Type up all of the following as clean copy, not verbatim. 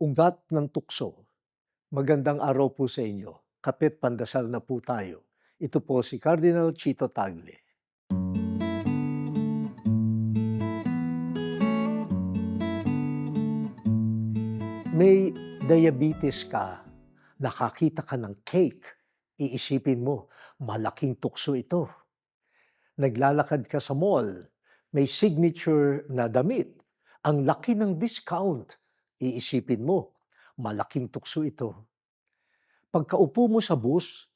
Ugat ng tukso. Magandang araw po sa inyo. Kapit pandasal na po tayo. Ito po si Cardinal Chito Tagle. May diabetes ka, nakakita ka ng cake, iisipin mo, malaking tukso ito. Naglalakad ka sa mall, may signature na damit, ang laki ng discount, iisipin mo, malaking tukso ito. Pagkaupo mo sa bus,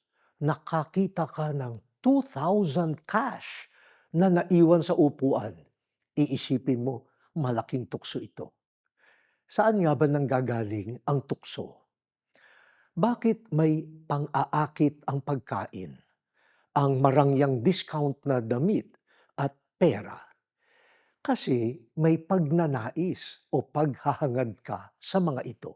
nakakita ka ng 2,000 cash na naiwan sa upuan. Iisipin mo, malaking tukso ito. Saan nga ba nanggagaling ang tukso? Bakit may pang-aakit ang pagkain, ang marangyang discount na damit at pera? Kasi may pagnanais o paghahangad ka sa mga ito.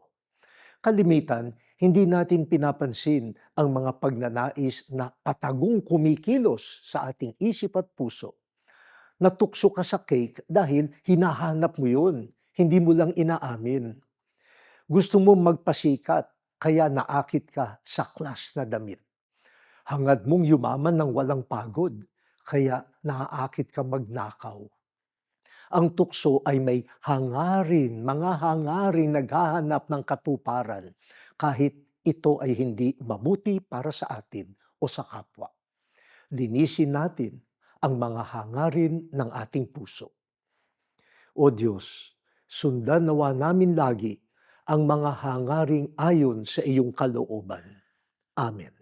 Kalimitan, hindi natin pinapansin ang mga pagnanais na patagong kumikilos sa ating isip at puso. Natukso ka sa cake dahil hinahanap mo yun, hindi mo lang inaamin. Gusto mo magpasikat, kaya naakit ka sa class na damit. Hangad mong yumaman ng walang pagod, kaya naaakit ka magnakaw. Ang tukso ay may hangarin, mga hangarin naghahanap ng katuparan kahit ito ay hindi mabuti para sa atin o sa kapwa. Linisin natin ang mga hangarin ng ating puso. O Diyos, sundan nawa namin lagi ang mga hangaring ayon sa iyong kalooban. Amen.